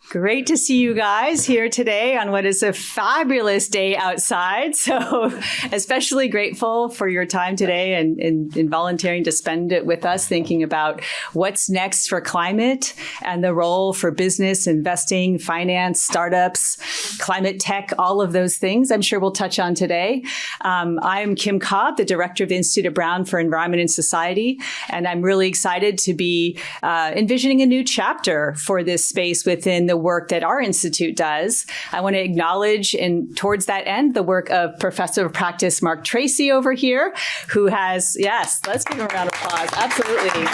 Great to see you guys here today on what is a fabulous day outside. So especially grateful for your time today and volunteering to spend it with us thinking about what's next for climate and the role for business, investing, finance, startups, climate tech, all of those things I'm sure we'll touch on today. I'm Kim Cobb, the director of the Institute at Brown for Environment and Society, and I'm really excited to be envisioning a new chapter for this space within the work that our institute does. I want to acknowledge, and towards that end, the work of Professor of Practice Mark Tracy over here, who has, yes, let's give him a round of applause, absolutely.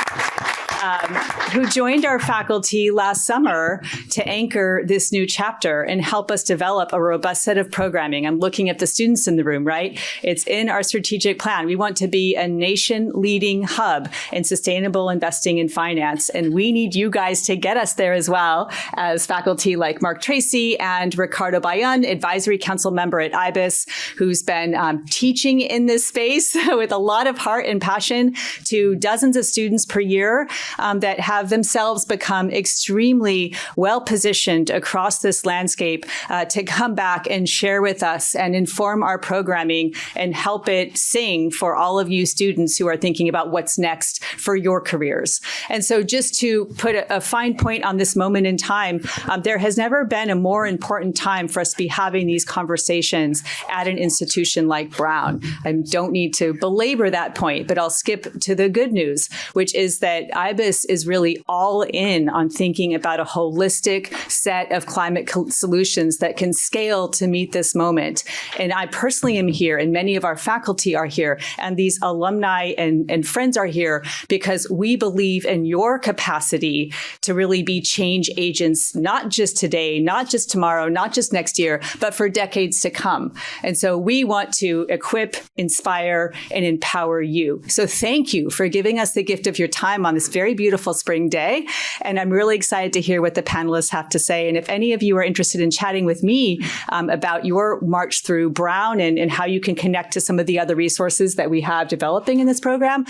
Who joined our faculty last summer to anchor this new chapter and help us develop a robust set of programming. I'm looking at the students in the room, right? It's in our strategic plan. We want to be a nation-leading hub in sustainable investing in finance, and we need you guys to get us there as well as faculty like Mark Tracy and Ricardo Bayun, advisory council member at IBES, who's been teaching in this space with a lot of heart and passion to dozens of students per year that have themselves become extremely well-positioned across this landscape to come back and share with us and inform our programming and help it sing for all of you students who are thinking about what's next for your careers. And so just to put a fine point on this moment in time, there has never been a more important time for us to be having these conversations at an institution like Brown. I don't need to belabor that point, but I'll skip to the good news, which is that IBES is really all in on thinking about a holistic set of climate solutions that can scale to meet this moment. And I personally am here, and many of our faculty are here, and these alumni and friends are here because we believe in your capacity to really be change agents, not just today, not just tomorrow, not just next year, but for decades to come. And so we want to equip, inspire, and empower you. So thank you for giving us the gift of your time on this very beautiful spring day. And I'm really excited to hear what the panelists have to say. And if any of you are interested in chatting with me about your march through Brown and how you can connect to some of the other resources that we have developing in this program,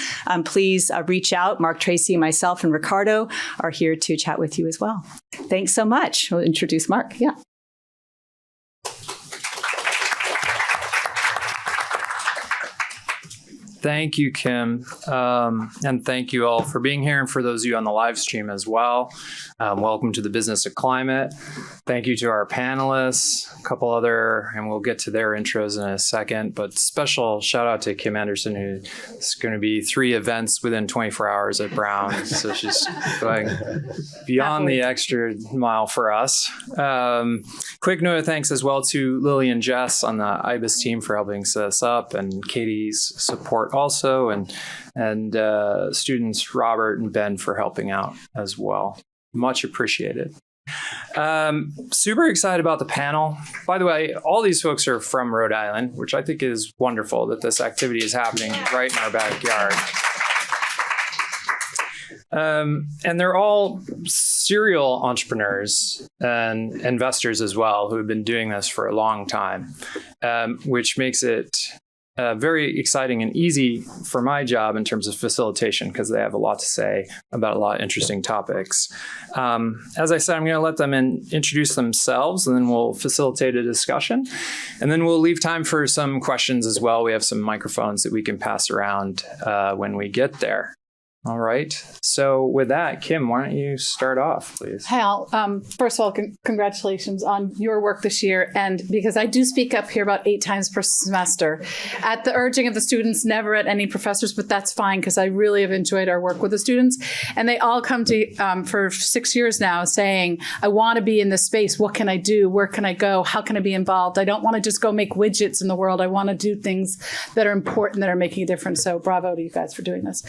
please reach out. Mark Tracy, myself, and Ricardo are here to chat with you as well. Thanks so much. We'll introduce Mark. Yeah. Thank you, Kim. And thank you all for being here, and for those of you on the live stream as well. Welcome to the Business of Climate. Thank you to our panelists, a couple other, and we'll get to their intros in a second, but special shout out to Kim Anderson, who's going to be 3 events within 24 hours at Brown. So she's going beyond the extra mile for us. Quick note of thanks as well to Lily and Jess on the IBES team for helping set us up, and Katie's support also, and students Robert and Ben for helping out as well. Much appreciated. Super excited about the panel. By the way, all these folks are from Rhode Island, which I think is wonderful that this activity is happening right in our backyard. And they're all serial entrepreneurs and investors as well, who have been doing this for a long time, which makes it very exciting and easy for my job in terms of facilitation, because they have a lot to say about a lot of interesting topics. As I said, I'm going to let them introduce themselves, and then we'll facilitate a discussion. And then we'll leave time for some questions as well. We have some microphones that we can pass around when we get there. All right. So with that, Kim, why don't you start off, please? Hey, Al. First of all, congratulations on your work this year. And because I do speak up here about 8 times per semester at the urging of the students, never at any professors, but that's fine because I really have enjoyed our work with the students. And they all come to for 6 years now saying, I want to be in this space. What can I do? Where can I go? How can I be involved? I don't want to just go make widgets in the world. I want to do things that are important, that are making a difference. So bravo to you guys for doing this.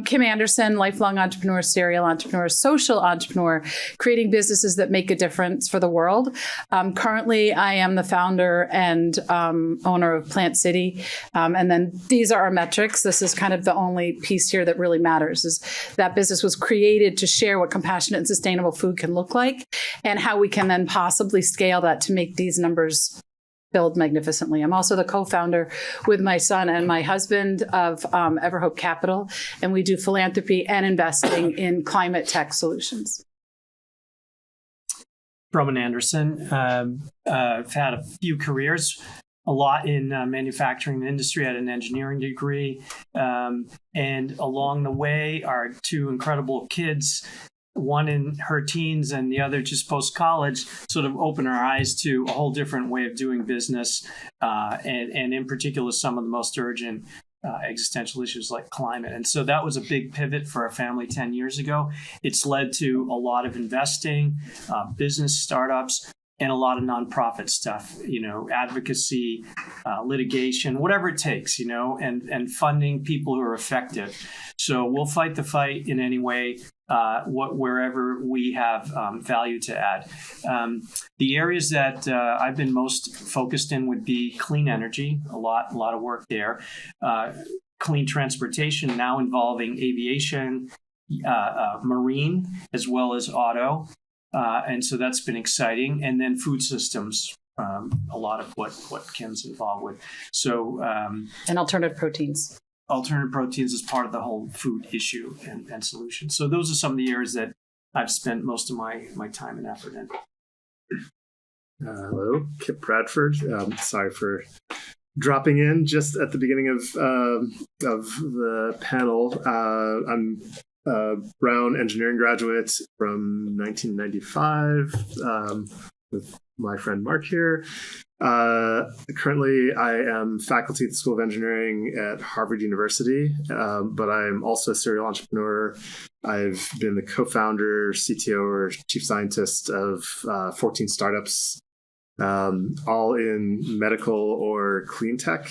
Kim Anderson, lifelong entrepreneur, serial entrepreneur, social entrepreneur, creating businesses that make a difference for the world. Currently, I am the founder and owner of Plant City. And then these are our metrics. This is kind of the only piece here that really matters, is that business was created to share what compassionate and sustainable food can look like and how we can then possibly scale that to make these numbers build magnificently. I'm also the co-founder with my son and my husband of EverHope Capital, and we do philanthropy and investing in climate tech solutions. Frohman Anderson. I've had a few careers, a lot in manufacturing industry. I had an engineering degree. And along the way are two incredible kids, one in her teens and the other just post-college, sort of open our eyes to a whole different way of doing business. And in particular, some of the most urgent existential issues like climate. And so that was a big pivot for our family 10 years ago. It's led to a lot of investing, business startups, and a lot of nonprofit stuff, advocacy, litigation, whatever it takes, and funding people who are effective. So we'll fight the fight in any way, wherever we have value to add. The areas that I've been most focused in would be clean energy, a lot of work there. Clean transportation, now involving aviation, marine, as well as auto. And so that's been exciting. And then food systems, a lot of what Kim's involved with. So And alternative proteins. Alternative proteins is part of the whole food issue and solution. So those are some of the areas that I've spent most of my time and effort in. Hello, Kipp Bradford. Sorry for dropping in just at the beginning of the panel. I'm a Brown engineering graduate from 1995 with my friend Mark here. Currently, I am faculty at the School of Engineering at Harvard University, but I'm also a serial entrepreneur. I've been the co-founder, CTO, or chief scientist of 14 startups, all in medical or clean tech.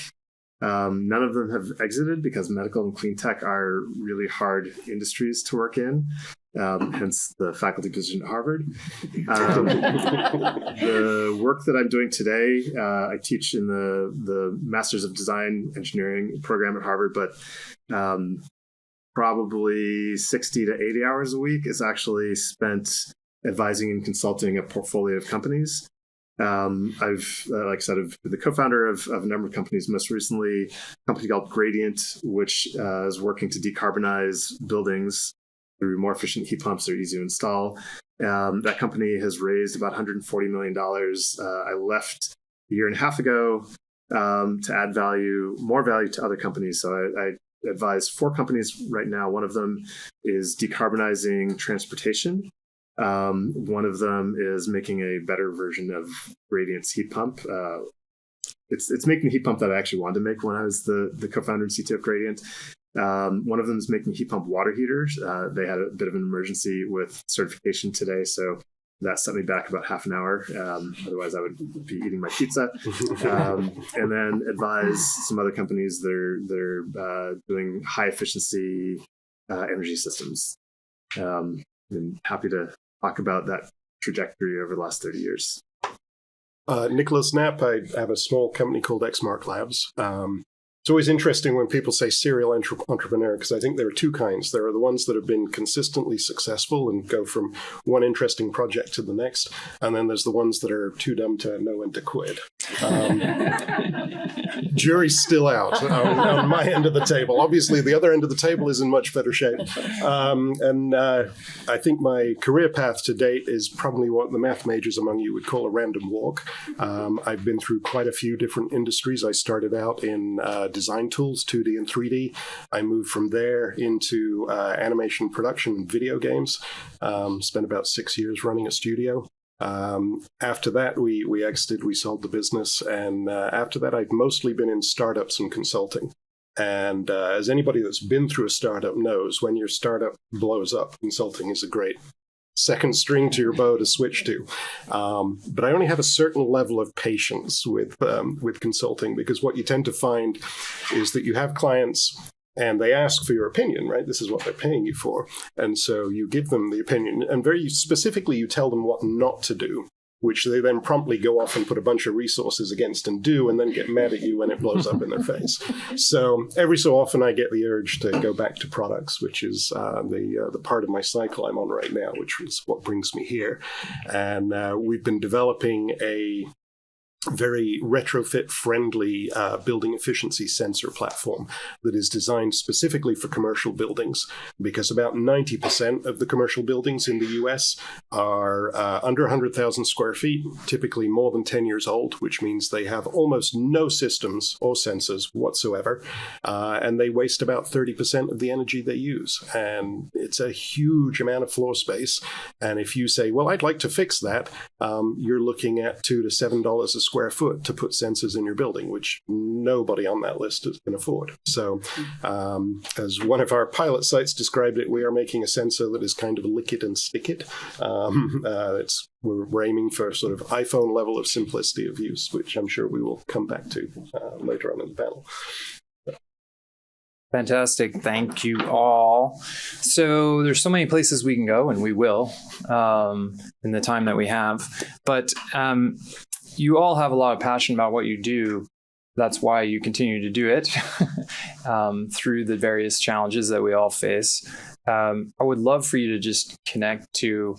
None of them have exited because medical and clean tech are really hard industries to work in, hence the faculty position at Harvard. The work that I'm doing today, I teach in the Masters of Design Engineering program at Harvard, but probably 60 to 80 hours a week is actually spent advising and consulting a portfolio of companies. I've, like I said, I've been the co-founder of a number of companies, most recently a company called Gradient, which is working to decarbonize buildings through more efficient heat pumps that are easy to install. That company has raised about $140 million. I left a year and a half ago to add more value to other companies. So I advise 4 companies right now. One of them is decarbonizing transportation. One of them is making a better version of Gradient's heat pump. It's making a heat pump that I actually wanted to make when I was the co-founder and CTO of Gradient. One of them is making heat pump water heaters. They had a bit of an emergency with certification today, so that set me back about half an hour. Otherwise, I would be eating my pizza. And then advise some other companies that are doing high efficiency energy systems. And happy to talk about that trajectory over the last 30 years. Nicholas Napp. I have a small company called Xmark Labs. It's always interesting when people say serial entrepreneur, because I think there are 2 kinds. There are the ones that have been consistently successful and go from one interesting project to the next, and then there's the ones that are too dumb to know when to quit. Jury's still out on my end of the table. Obviously, the other end of the table is in much better shape. I think my career path to date is probably what the math majors among you would call a random walk. I've been through quite a few different industries. I started out in design tools, 2D and 3D. I moved from there into animation production and video games. Spent about 6 years running a studio. After that, we exited, we sold the business. And after that, I've mostly been in startups and consulting. And as anybody that's been through a startup knows, when your startup blows up, consulting is a great second string to your bow to switch to. But I only have a certain level of patience with consulting, because what you tend to find is that you have clients and they ask for your opinion, right? This is what they're paying you for. And so you give them the opinion, and very specifically you tell them what not to do, which they then promptly go off and put a bunch of resources against and do, and then get mad at you when it blows up in their face. So every so often I get the urge to go back to products, which is the part of my cycle I'm on right now, which is what brings me here. And we've been developing a very retrofit-friendly building efficiency sensor platform that is designed specifically for commercial buildings, because about 90% of the commercial buildings in the US are under 100,000 square feet, typically more than 10 years old, which means they have almost no systems or sensors whatsoever, and they waste about 30% of the energy they use. And it's a huge amount of floor space. And if you say, well, I'd like to fix that, you're looking at $2 to $7 a square foot to put sensors in your building, which nobody on that list can afford. So as one of our pilot sites described it, we are making a sensor that is kind of lick it and stick it. We're aiming for sort of iPhone level of simplicity of use, which I'm sure we will come back to later on in the panel. Fantastic. Thank you all. So there's so many places we can go, and we will in the time that we have. But you all have a lot of passion about what you do. That's why you continue to do it through the various challenges that we all face. I would love for you to just connect to,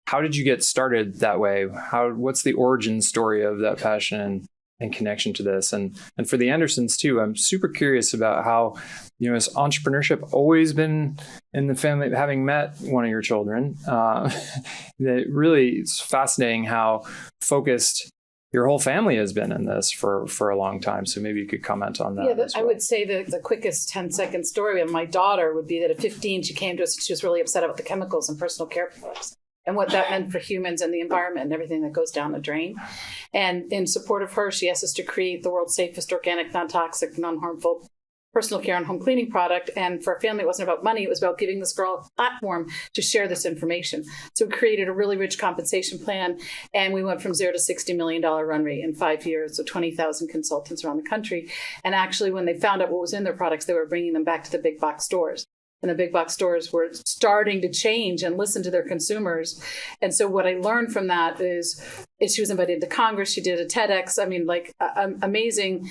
how did you get started that way? What's the origin story of that passion and connection to this? And for the Andersons too, I'm super curious about how, has entrepreneurship always been in the family? Having met one of your children, that really, it's fascinating how focused your whole family has been in this for a long time. So maybe you could comment on that. Yeah, I would say the quickest 10-second story of my daughter would be that at 15, she came to us, she was really upset about the chemicals in personal care products and what that meant for humans and the environment and everything that goes down the drain. And in support of her, she asked us to create the world's safest organic, non-toxic, non-harmful personal care and home cleaning product. And for our family, it wasn't about money. It was about giving this girl a platform to share this information. So we created a really rich compensation plan, and we went from $0 to $60 million run rate in 5 years. So 20,000 consultants around the country. And actually, when they found out what was in their products, they were bringing them back to the big box stores. And the big box stores were starting to change and listen to their consumers. And so what I learned from that is she was invited to Congress. She did a TEDx. I mean, amazing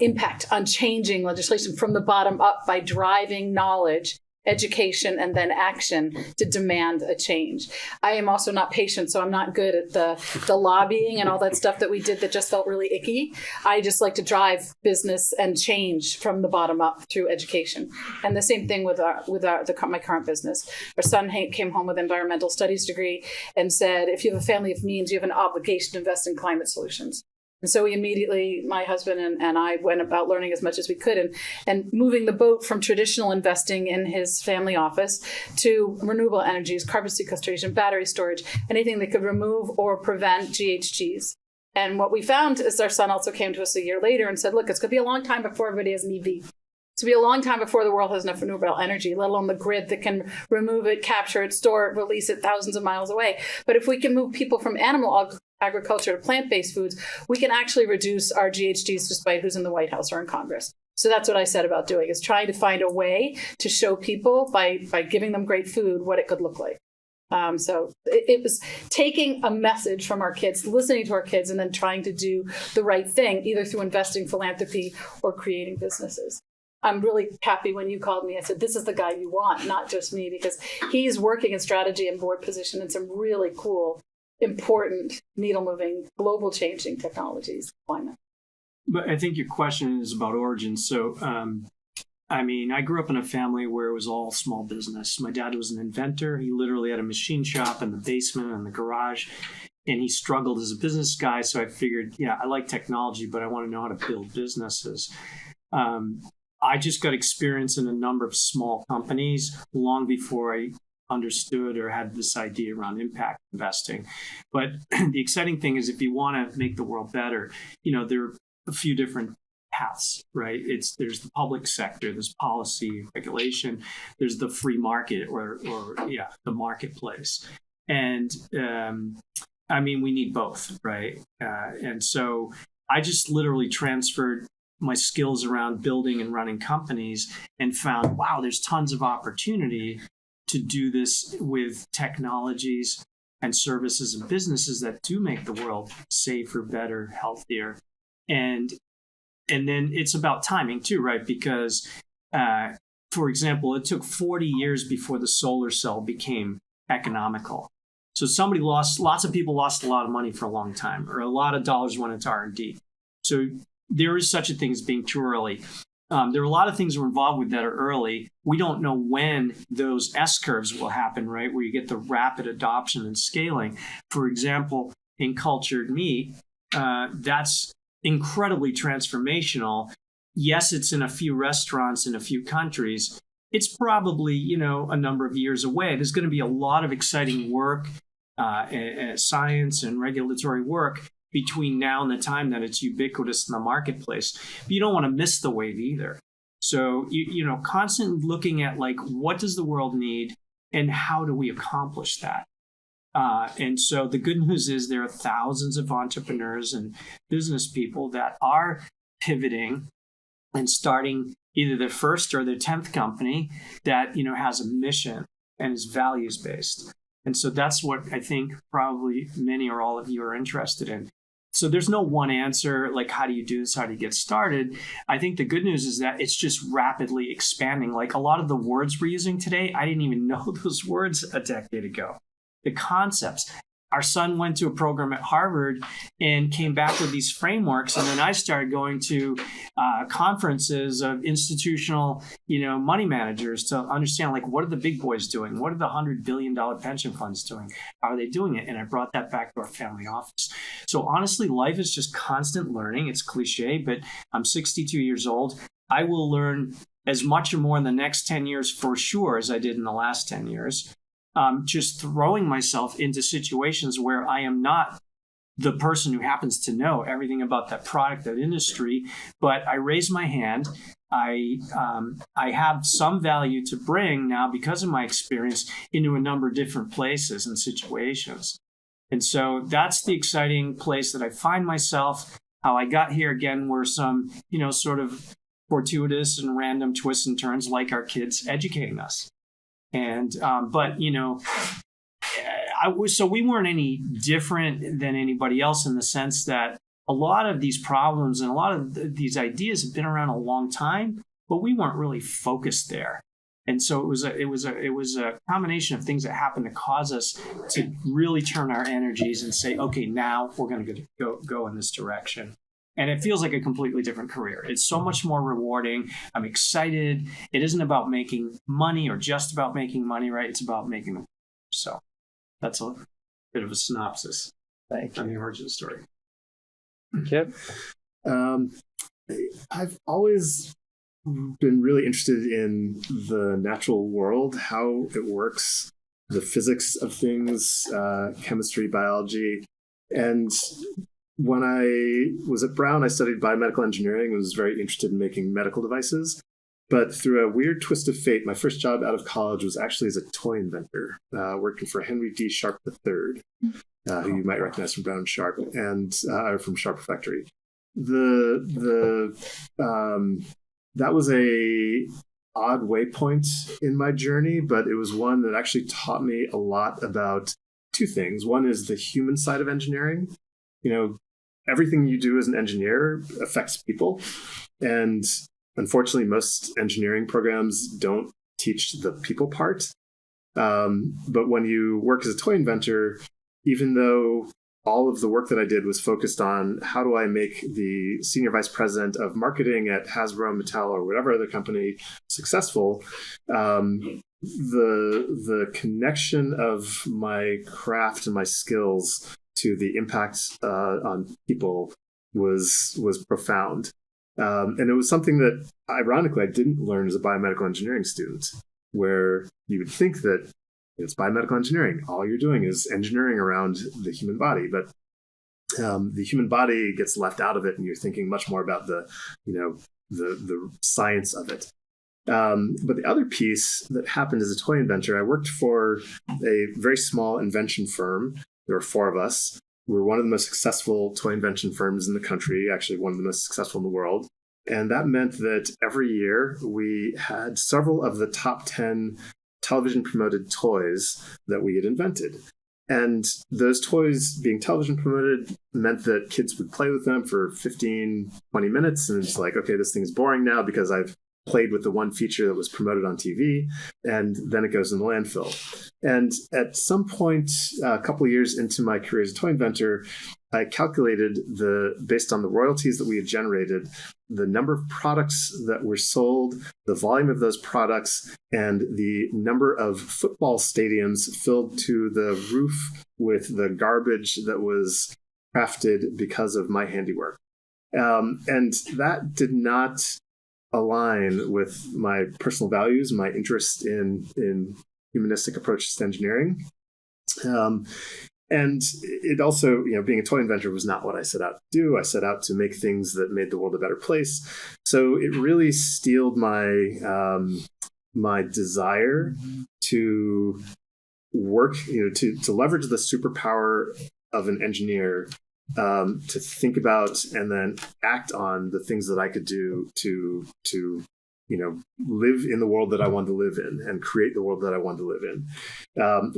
impact on changing legislation from the bottom up by driving knowledge, education, and then action to demand a change. I am also not patient, so I'm not good at the lobbying and all that stuff that we did that just felt really icky. I just like to drive business and change from the bottom up through education. And the same thing with my current business. Our son came home with an environmental studies degree and said, if you have a family of means, you have an obligation to invest in climate solutions. And so we immediately, my husband and I, went about learning as much as we could and moving the boat from traditional investing in his family office to renewable energies, carbon sequestration, battery storage, anything that could remove or prevent GHGs. And what we found is our son also came to us a year later and said, look, it's going to be a long time before everybody has an EV. It's going to be a long time before the world has enough renewable energy, let alone the grid that can remove it, capture it, store it, release it thousands of miles away. But if we can move people from animal agriculture to plant-based foods, we can actually reduce our GHGs despite who's in the White House or in Congress. So that's what I said about doing, is trying to find a way to show people by giving them great food what it could look like. So it was taking a message from our kids, listening to our kids, and then trying to do the right thing, either through investing, philanthropy, or creating businesses. I'm really happy when you called me. I said, this is the guy you want, not just me, because he's working in strategy and board position in some really cool, important, needle-moving, global-changing technologies. Climate. But I think your question is about origins. So, I grew up in a family where it was all small business. My dad was an inventor. He literally had a machine shop in the basement and the garage, and he struggled as a business guy. So I figured, I like technology, but I want to know how to build businesses. I just got experience in a number of small companies long before I understood or had this idea around impact investing. But the exciting thing is, if you want to make the world better, there are a few different paths, right? There's the public sector, there's policy, regulation, there's the free market or the marketplace. And we need both, right? And so I just literally transferred my skills around building and running companies and found, wow, there's tons of opportunity to do this with technologies and services and businesses that do make the world safer, better, healthier. And then it's about timing too, right? Because, for example, it took 40 years before the solar cell became economical. So lots of people lost a lot of money for a long time, or a lot of dollars went into R&D. So there is such a thing as being too early. There are a lot of things we're involved with that are early. We don't know when those S curves will happen, right? Where you get the rapid adoption and scaling. For example, in cultured meat, that's incredibly transformational. Yes, it's in a few restaurants in a few countries. It's probably, a number of years away. There's going to be a lot of exciting work, science and regulatory work between now and the time that it's ubiquitous in the marketplace. But you don't want to miss the wave either. So, constantly looking at what does the world need and how do we accomplish that? And so the good news is there are thousands of entrepreneurs and business people that are pivoting and starting either their first or their 10th company that, has a mission and is values-based. And so that's what I think probably many or all of you are interested in. So there's no one answer, like how do you do this, how do you get started? I think the good news is that it's just rapidly expanding. Like a lot of the words we're using today, I didn't even know those words a decade ago. The concepts. Our son went to a program at Harvard and came back with these frameworks. And then I started going to conferences of institutional, money managers to understand, what are the big boys doing? What are the $100 billion pension funds doing? How are they doing it? And I brought that back to our family office. So honestly, life is just constant learning. It's cliche, but I'm 62 years old. I will learn as much or more in the next 10 years for sure as I did in the last 10 years. Just throwing myself into situations where I am not the person who happens to know everything about that product, that industry, but I raise my hand. I have some value to bring now because of my experience into a number of different places and situations. And so that's the exciting place that I find myself. How I got here, again, were some, sort of fortuitous and random twists and turns, like our kids educating us. And, so we weren't any different than anybody else in the sense that a lot of these problems and a lot of these ideas have been around a long time, but we weren't really focused there. And so it was a combination of things that happened to cause us to really turn our energies and say, okay, now we're going to go in this direction. And it feels like a completely different career. It's so much more rewarding. I'm excited. It isn't about making money or just about making money, right? It's about making them. So that's a bit of a synopsis. Thank you. On the origin story. Kipp? I've always been really interested in the natural world, how it works, the physics of things, chemistry, biology. And when I was at Brown, I studied biomedical engineering and was very interested in making medical devices. But through a weird twist of fate, my first job out of college was actually as a toy inventor, working for Henry D. Sharp III, who you might recognize from Brown and Sharp, and from Sharp Factory. That was a odd waypoint in my journey, but it was one that actually taught me a lot about two things. One is the human side of engineering. Everything you do as an engineer affects people. And unfortunately, most engineering programs don't teach the people part. But when you work as a toy inventor, even though all of the work that I did was focused on how do I make the senior vice president of marketing at Hasbro, Mattel, or whatever other company successful, the connection of my craft and my skills to the impact on people was profound. And it was something that, ironically, I didn't learn as a biomedical engineering student, where you would think that it's biomedical engineering. All you're doing is engineering around the human body. But the human body gets left out of it, and you're thinking much more about the science of it. But the other piece that happened as a toy inventor, I worked for a very small invention firm. There were four of us. We were one of the most successful toy invention firms in the country, actually one of the most successful in the world. And that meant that every year we had several of the top 10 television promoted toys that we had invented. And those toys being television promoted meant that kids would play with them for 15, 20 minutes. And it's like, okay, this thing's boring now because I've played with the one feature that was promoted on TV, and then it goes in the landfill. And at some point, a couple of years into my career as a toy inventor, I calculated based on the royalties that we had generated, the number of products that were sold, the volume of those products, and the number of football stadiums filled to the roof with the garbage that was crafted because of my handiwork. And that did not align with my personal values, my interest in humanistic approaches to engineering. And it also, being a toy inventor was not what I set out to do. I set out to make things that made the world a better place. So it really steeled my desire to work, to leverage the superpower of an engineer, to think about and then act on the things that I could do to live in the world that I wanted to live in and create the world that I wanted to live in.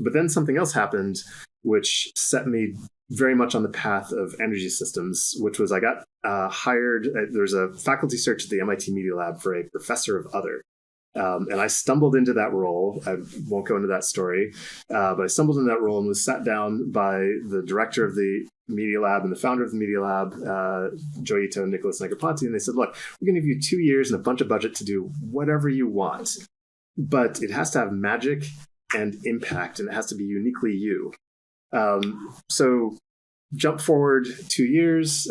But then something else happened, which set me very much on the path of energy systems, which was I got hired. There's a faculty search at the MIT Media Lab for a professor of other. And I stumbled into that role. I won't go into that story, but I stumbled into that role and was sat down by the director of the Media Lab and the founder of the Media Lab, Joe Ito and Nicholas Negroponte, and they said, look, we're going to give you 2 years and a bunch of budget to do whatever you want, but it has to have magic and impact, and it has to be uniquely you. So jump forward 2 years.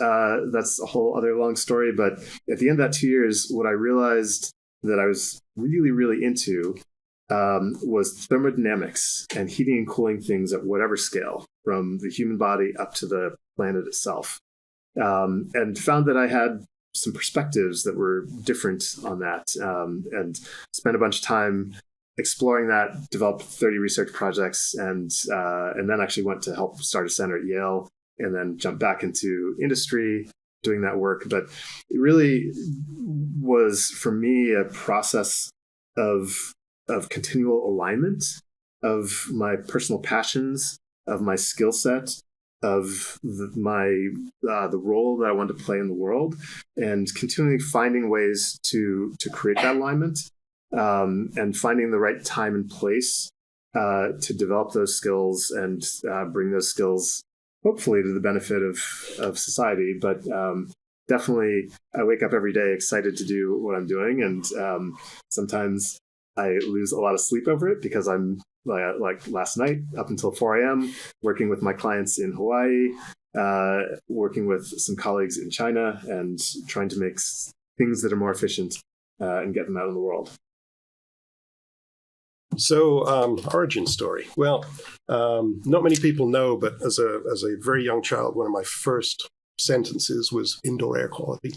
That's a whole other long story, but at the end of that 2 years, what I realized that I was really, really into was thermodynamics and heating and cooling things at whatever scale, from the human body up to the planet itself. And found that I had some perspectives that were different on that, and spent a bunch of time exploring that, developed 30 research projects, and then actually went to help start a center at Yale, and then jumped back into industry doing that work. But it really was, for me, a process of continual alignment of my personal passions, of my skill set, of the role that I wanted to play in the world, and continually finding ways to create that alignment, and finding the right time and place to develop those skills and bring those skills hopefully to the benefit of society. But definitely I wake up every day excited to do what I'm doing, and sometimes I lose a lot of sleep over it because I'm like last night up until 4 a.m. working with my clients in Hawaii, working with some colleagues in China, and trying to make things that are more efficient and get them out in the world. So, origin story. Well, not many people know, but as a very young child, one of my first sentences was indoor air quality.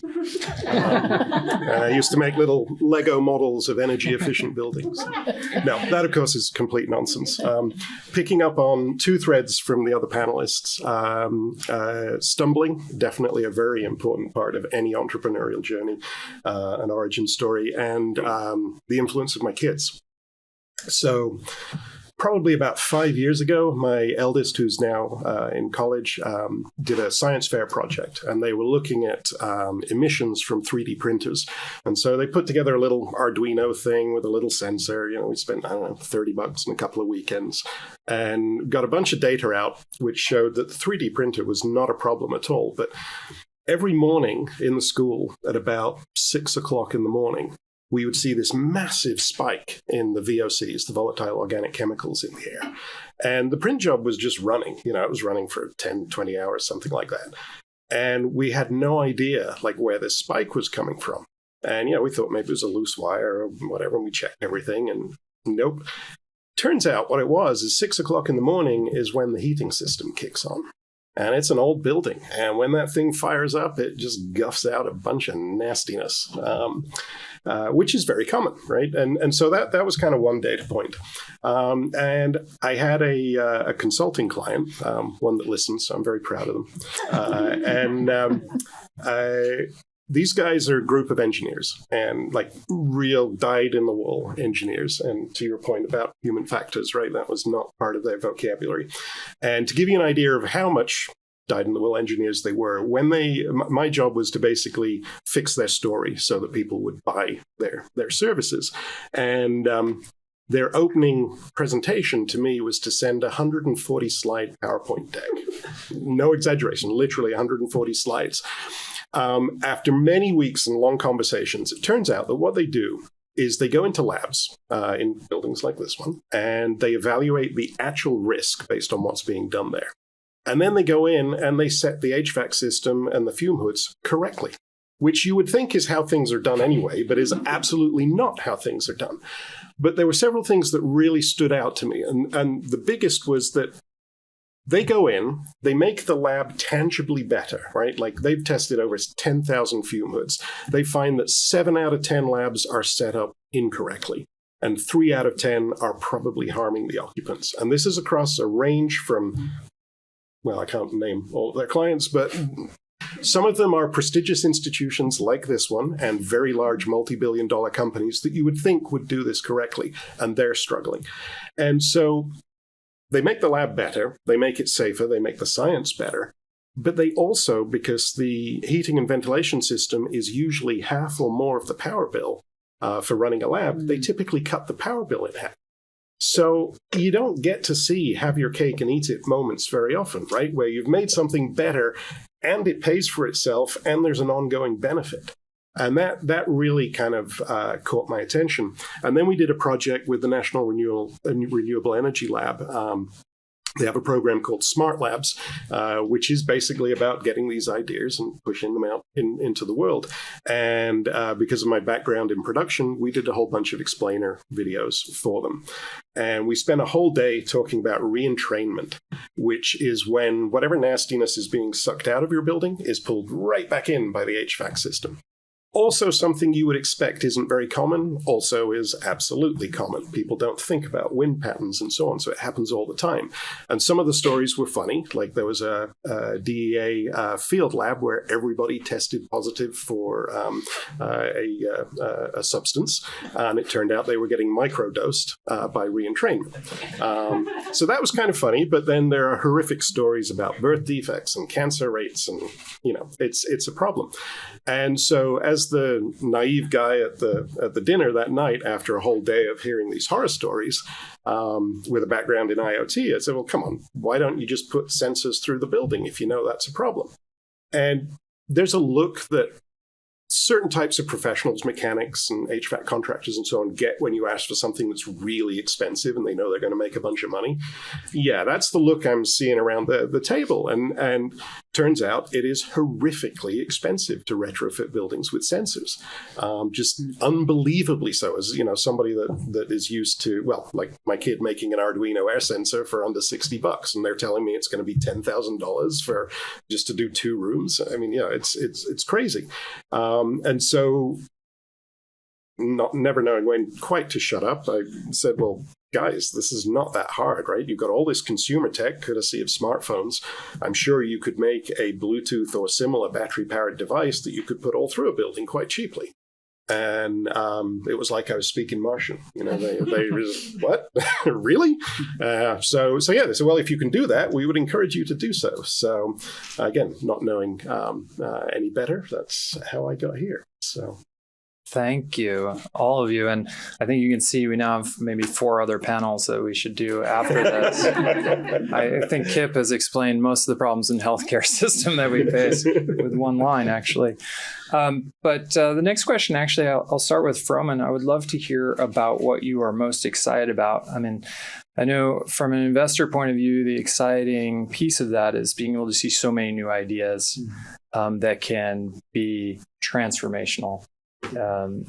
I used to make little Lego models of energy efficient buildings. Now, that of course is complete nonsense. Picking up on two threads from the other panelists, stumbling, definitely a very important part of any entrepreneurial journey, an origin story, and the influence of my kids. So probably about 5 years ago, my eldest, who's now in college, did a science fair project, and they were looking at emissions from 3D printers. And so they put together a little Arduino thing with a little sensor. We spent, $30 in a couple of weekends, and got a bunch of data out, which showed that the 3D printer was not a problem at all. But every morning in the school at about 6 o'clock in the morning, we would see this massive spike in the VOCs, the volatile organic chemicals in the air. And the print job was just running. It was running for 10, 20 hours, something like that. And we had no idea where this spike was coming from. And, we thought maybe it was a loose wire or whatever, and we checked everything, and nope. Turns out what it was is 6 o'clock in the morning is when the heating system kicks on. And it's an old building. And when that thing fires up, it just guffs out a bunch of nastiness, which is very common, right? And so that was kind of one data point. And I had a consulting client, one that listens, so I'm very proud of them. These guys are a group of engineers, and real dyed-in-the-wool engineers. And to your point about human factors, right, that was not part of their vocabulary. And to give you an idea of how much dyed-in-the-wool engineers they were. My job was to basically fix their story so that people would buy their services. And their opening presentation to me was to send a 140-slide PowerPoint deck. No exaggeration, literally 140 slides. After many weeks and long conversations, it turns out that what they do is they go into labs in buildings like this one, and they evaluate the actual risk based on what's being done there. And then they go in and they set the HVAC system and the fume hoods correctly, which you would think is how things are done anyway, but is absolutely not how things are done. But there were several things that really stood out to me. And the biggest was that they go in, they make the lab tangibly better, right? Like they've tested over 10,000 fume hoods. They find that 7 out of 10 labs are set up incorrectly, and 3 out of 10 are probably harming the occupants. And this is across a range from, well, I can't name all of their clients, but some of them are prestigious institutions like this one and very large multi-billion-dollar companies that you would think would do this correctly, and they're struggling. And so they make the lab better, they make it safer, they make the science better, but they also, because the heating and ventilation system is usually half or more of the power bill for running a lab, they typically cut the power bill in half. So you don't get to see have your cake and eat it moments very often, right? Where you've made something better and it pays for itself and there's an ongoing benefit. And that really kind of caught my attention. And then we did a project with the National Renewable Energy Lab. They have a program called Xmark Labs, which is basically about getting these ideas and pushing them out into the world. And because of my background in production, we did a whole bunch of explainer videos for them. And we spent a whole day talking about reentrainment, which is when whatever nastiness is being sucked out of your building is pulled right back in by the HVAC system. Also, something you would expect isn't very common, also is absolutely common. People don't think about wind patterns and so on, so it happens all the time. And some of the stories were funny, like there was a DEA field lab where everybody tested positive for a substance, and it turned out they were getting microdosed by reentrainment. So that was kind of funny, but then there are horrific stories about birth defects and cancer rates, and it's a problem. And so as the naive guy at the dinner that night, after a whole day of hearing these horror stories with a background in IoT, I said, well, come on, why don't you just put sensors through the building if you know that's a problem? And there's a look that certain types of professionals, mechanics and HVAC contractors and so on, get when you ask for something that's really expensive and they know they're going to make a bunch of money. Yeah, that's the look I'm seeing around the table. And turns out it is horrifically expensive to retrofit buildings with sensors. Just unbelievably so. As somebody that is used to, well, like my kid making an Arduino air sensor for under $60, and they're telling me it's going to be $10,000 for just to do 2 rooms. I mean, yeah, it's crazy. And so, never knowing when quite to shut up, I said, well, guys, this is not that hard, right? You've got all this consumer tech, courtesy of smartphones. I'm sure you could make a Bluetooth or similar battery-powered device that you could put all through a building quite cheaply. And it was like I was speaking Martian. They just, what? Really? So yeah, they said, well, if you can do that, we would encourage you to do so. So again, not knowing any better, that's how I got here. So. Thank you, all of you. And I think you can see we now have maybe 4 other panels that we should do after this. I think Kipp has explained most of the problems in the healthcare system that we face with one line, actually. But the next question, actually, I'll start with Frohman. I would love to hear about what you are most excited about. I mean, I know from an investor point of view, the exciting piece of that is being able to see so many new ideas that can be transformational.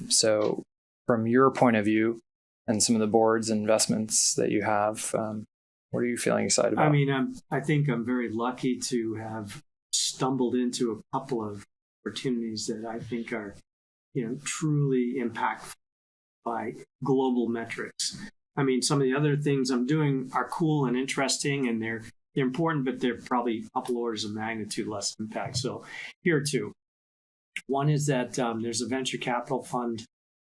So from your point of view and some of the boards and investments that you have, what are you feeling excited about? I mean, I think I'm very lucky to have stumbled into a couple of opportunities that I think are, truly impactful by global metrics. I mean, some of the other things I'm doing are cool and interesting, and they're important, but they're probably a couple orders of magnitude less impact. So here are 2. One is that there's a venture capital fund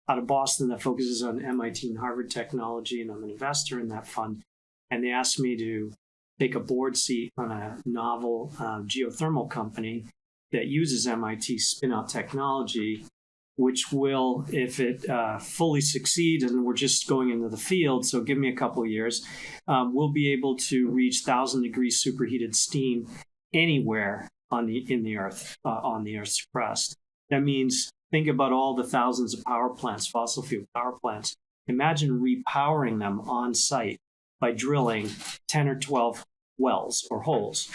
out of Boston that focuses on MIT and Harvard technology, and I'm an investor in that fund. And they asked me to take a board seat on a novel geothermal company that uses MIT spin-out technology, which will, if it fully succeeds, and we're just going into the field, so give me a couple of years, we'll be able to reach 1,000-degree superheated steam anywhere on the Earth's crust. That means think about all the thousands of power plants, fossil fuel power plants. Imagine repowering them on site by drilling 10 or 12 wells or holes.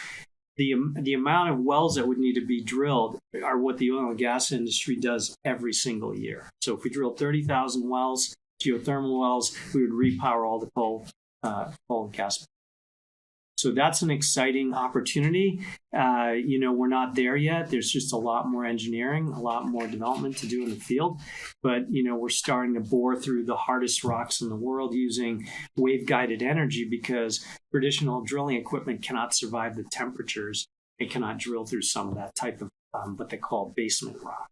The amount of wells that would need to be drilled are what the oil and gas industry does every single year. So if we drilled 30,000 wells, geothermal wells, we would repower all the coal and gas. So that's an exciting opportunity. We're not there yet. There's just a lot more engineering, a lot more development to do in the field. But, we're starting to bore through the hardest rocks in the world using wave-guided energy because traditional drilling equipment cannot survive the temperatures. It cannot drill through some of that type of what they call basement rock.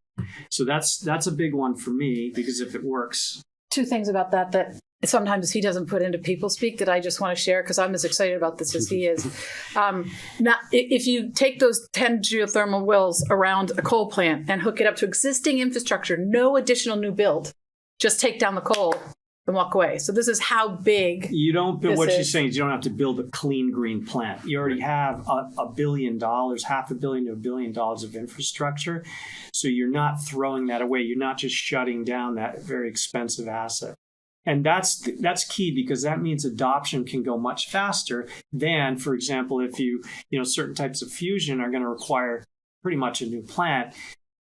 So that's a big one for me because if it works. Two things about that sometimes he doesn't put into people speak that I just want to share because I'm as excited about this as he is. If you take those 10 geothermal wells around a coal plant and hook it up to existing infrastructure, no additional new build, just take down the coal and walk away. So this is how big you don't build. What she's saying is you don't have to build a clean green plant. You already have $1 billion, $500 million to $1 billion of infrastructure. So you're not throwing that away. You're not just shutting down that very expensive asset. And that's key because that means adoption can go much faster than, for example, if certain types of fusion are going to require pretty much a new plant.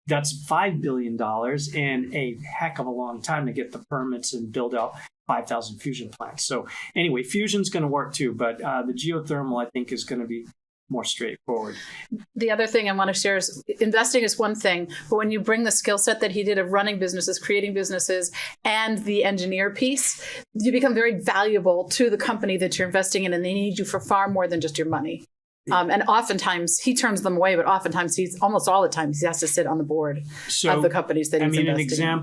That's $5 billion and a heck of a long time to get the permits and build out 5,000 fusion plants. So anyway, fusion's going to work too, but the geothermal, I think, is going to be more straightforward. The other thing I want to share is investing is one thing, but when you bring the skill set that he did of running businesses, creating businesses, and the engineer piece, you become very valuable to the company that you're investing in, and they need you for far more than just your money. And oftentimes he turns them away, but oftentimes almost all the time he has to sit on the board of the companies that he's investing in.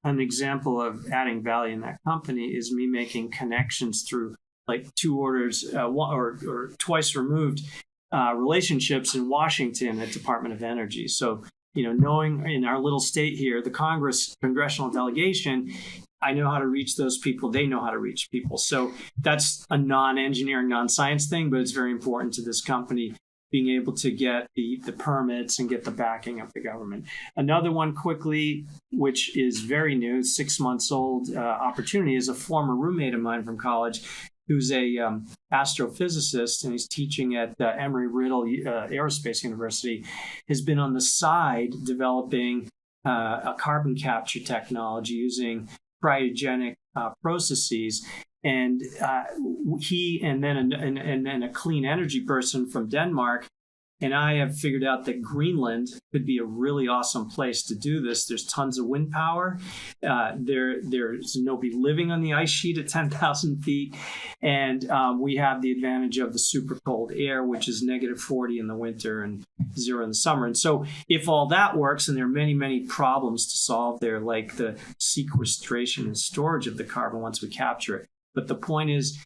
An example of adding value in that company is me making connections through like two orders or twice removed relationships in Washington at Department of Energy. So, knowing in our little state here, the congressional delegation, I know how to reach those people. They know how to reach people. So that's a non-engineering, non-science thing, but it's very important to this company being able to get the permits and get the backing of the government. Another one quickly, which is very new, 6 months old opportunity, is a former roommate of mine from college who's a astrophysicist, and he's teaching at Embry-Riddle Aerospace University, has been on the side developing a carbon capture technology using cryogenic processes. And he and then a clean energy person from Denmark and I have figured out that Greenland could be a really awesome place to do this. There's tons of wind power. There's nobody living on the ice sheet at 10,000 feet. And we have the advantage of the super cold air, which is -40 in the winter and 0 in the summer. And so if all that works, and there are many, many problems to solve there, like the sequestration and storage of the carbon once we capture it. But the point is,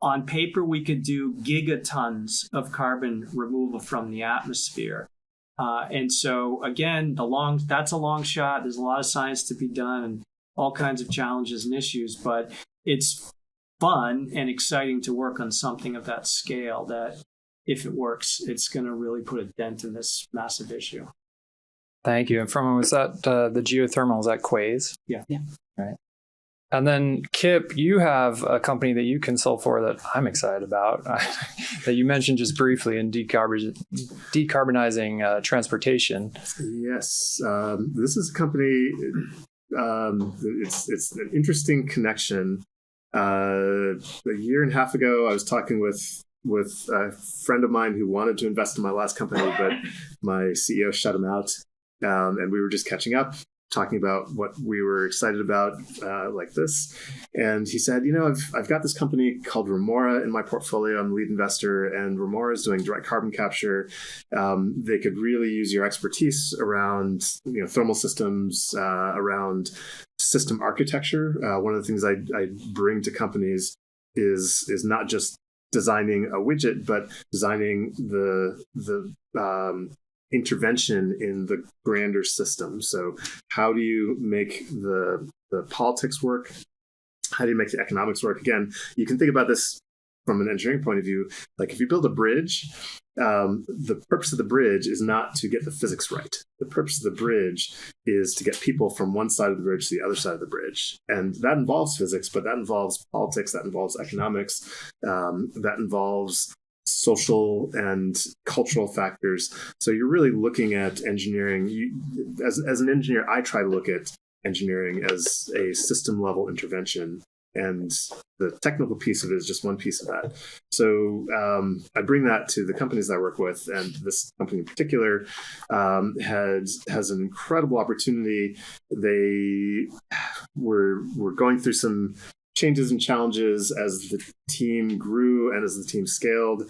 on paper, we could do gigatons of carbon removal from the atmosphere. And so, again, that's a long shot. There's a lot of science to be done and all kinds of challenges and issues. But it's fun and exciting to work on something of that scale that, if it works, it's going to really put a dent in this massive issue. Thank you. And Frohman, was that the geothermal? Is that Quaise? Yeah. Right. And then, Kipp, you have a company that you consult for that I'm excited about, that you mentioned just briefly in decarbonizing transportation. Yes. This is a company, it's an interesting connection. A year and a half ago, I was talking with a friend of mine who wanted to invest in my last company, but my CEO shut him out. And we were just catching up, talking about what we were excited about, like this. And he said, I've got this company called Remora in my portfolio. I'm the lead investor, and Remora is doing direct carbon capture. They could really use your expertise around thermal systems, around system architecture. One of the things I bring to companies is not just designing a widget, but designing the intervention in the grander system. So how do you make the politics work? How do you make the economics work? Again, you can think about this from an engineering point of view. Like if you build a bridge, the purpose of the bridge is not to get the physics right. The purpose of the bridge is to get people from one side of the bridge to the other side of the bridge. And that involves physics, but that involves politics, that involves economics, that involves social and cultural factors. So you're really looking at engineering. As an engineer, I try to look at engineering as a system level intervention, and the technical piece of it is just one piece of that. So I bring that to the companies that I work with, and this company in particular has an incredible opportunity. They were going through some changes and challenges as the team grew and as the team scaled.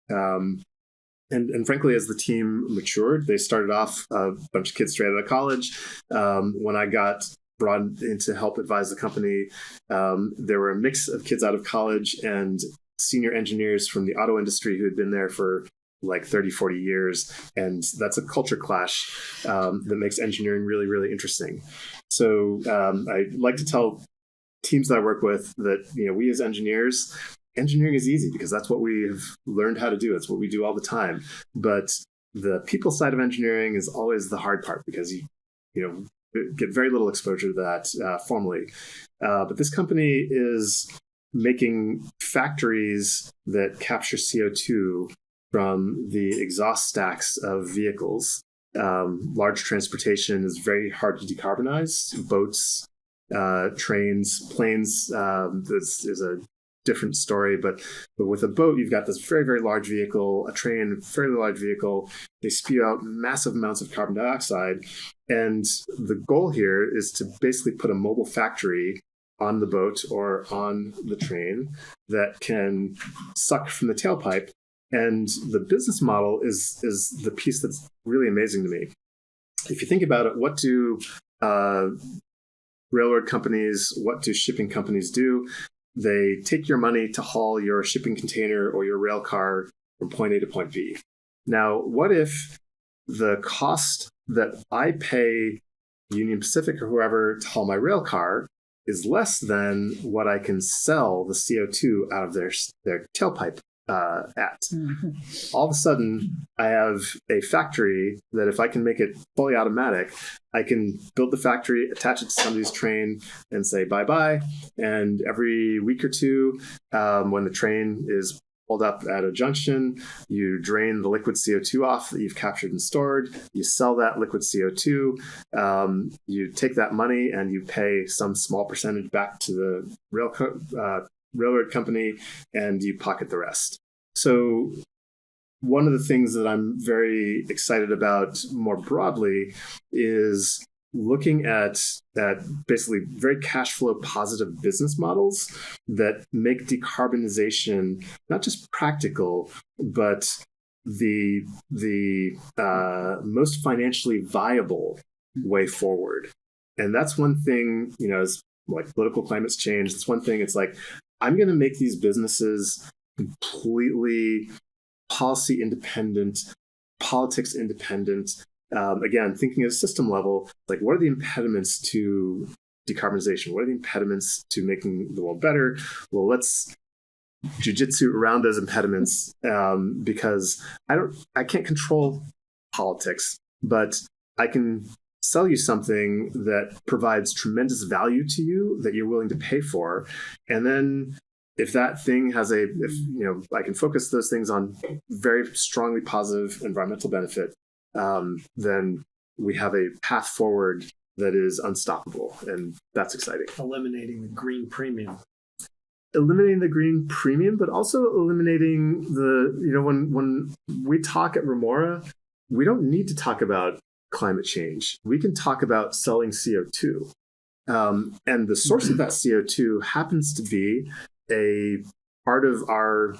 And frankly, as the team matured, they started off a bunch of kids straight out of college. When I got brought in to help advise the company, there were a mix of kids out of college and senior engineers from the auto industry who had been there for like 30, 40 years. And that's a culture clash that makes engineering really, really interesting. So I like to tell teams that I work with that, we as engineers, engineering is easy because that's what we've learned how to do. It's what we do all the time. But the people side of engineering is always the hard part because you get very little exposure to that formally. But this company is making factories that capture CO2 from the exhaust stacks of vehicles. Large transportation is very hard to decarbonize. Boats, trains, planes is a different story, but with a boat, you've got this very, very large vehicle, a train, fairly large vehicle. They spew out massive amounts of carbon dioxide. And the goal here is to basically put a mobile factory on the boat or on the train that can suck from the tailpipe. And the business model is the piece that's really amazing to me. If you think about it, what do railroad companies, what do shipping companies do? They take your money to haul your shipping container or your rail car from point A to point B. Now, what if the cost that I pay Union Pacific or whoever to haul my rail car is less than what I can sell the CO2 out of their tailpipe at? Mm-hmm. All of a sudden, I have a factory that if I can make it fully automatic, I can build the factory, attach it to somebody's train and say bye-bye. And every week or two, when the train is pulled up at a junction, you drain the liquid CO2 off that you've captured and stored. You sell that liquid CO2. You take that money and you pay some small percentage back to the railroad company, and you pocket the rest. So one of the things that I'm very excited about more broadly is looking at basically very cash flow positive business models that make decarbonization not just practical, but the most financially viable way forward. And that's one thing, as like political climate's change, that's one thing. It's like, I'm going to make these businesses completely policy independent, politics independent. Again, thinking at a system level, like what are the impediments to decarbonization? What are the impediments to making the world better? Well, let's jujitsu around those impediments because I can't control politics, but I can sell you something that provides tremendous value to you that you're willing to pay for. And then if that thing has I can focus those things on very strongly positive environmental benefit, then we have a path forward that is unstoppable. And that's exciting. Eliminating the green premium. Eliminating the green premium, but also eliminating when we talk at Remora, we don't need to talk about climate change. We can talk about selling CO2. And the source of that CO2 happens to be a part of our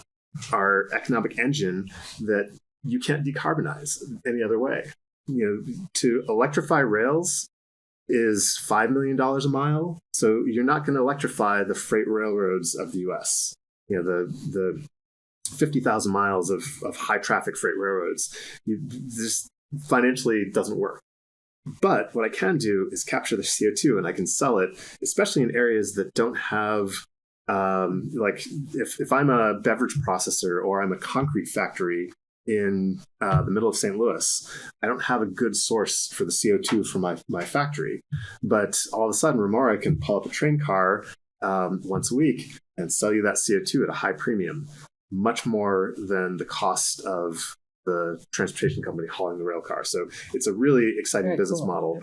economic engine that you can't decarbonize any other way. To electrify rails is $5 million a mile. So you're not going to electrify the freight railroads of the U.S. The 50,000 miles of high traffic freight railroads. This financially doesn't work. But what I can do is capture the CO2 and I can sell it, especially in areas that don't have, like if I'm a beverage processor or I'm a concrete factory in the middle of St. Louis, I don't have a good source for the CO2 for my factory. But all of a sudden, Remora can pull up a train car once a week and sell you that CO2 at a high premium, much more than the cost of the transportation company hauling the rail car. So it's a really exciting Very business cool. model.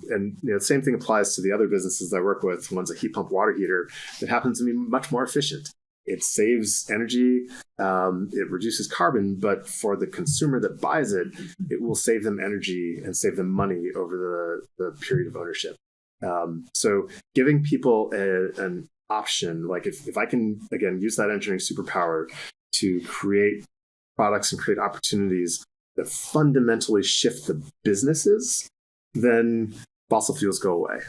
And the same thing applies to the other businesses I work with. One's a heat pump water heater that happens to be much more efficient. It saves energy, it reduces carbon, but for the consumer that buys it, it will save them energy and save them money over the period of ownership. So giving people an option, like if I can, again, use that engineering superpower to create products and create opportunities that fundamentally shift the businesses, then fossil fuels go away.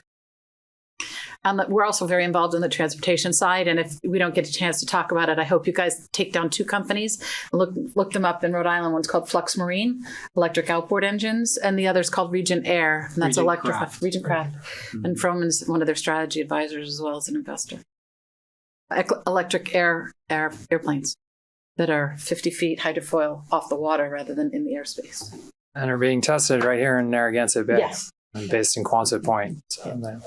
We're also very involved in the transportation side. And if we don't get a chance to talk about it, I hope you guys take down 2 companies. Look them up in Rhode Island. One's called Flux Marine, electric outboard engines, and the other's called Regent Air, and that's Regent Craft. And Frohman's one of their strategy advisors as well as an investor. Electric airplanes that are 50 feet hydrofoil off the water rather than in the airspace. And are being tested right here in Narragansett Bay. Yes. And based in Quonset Point. So,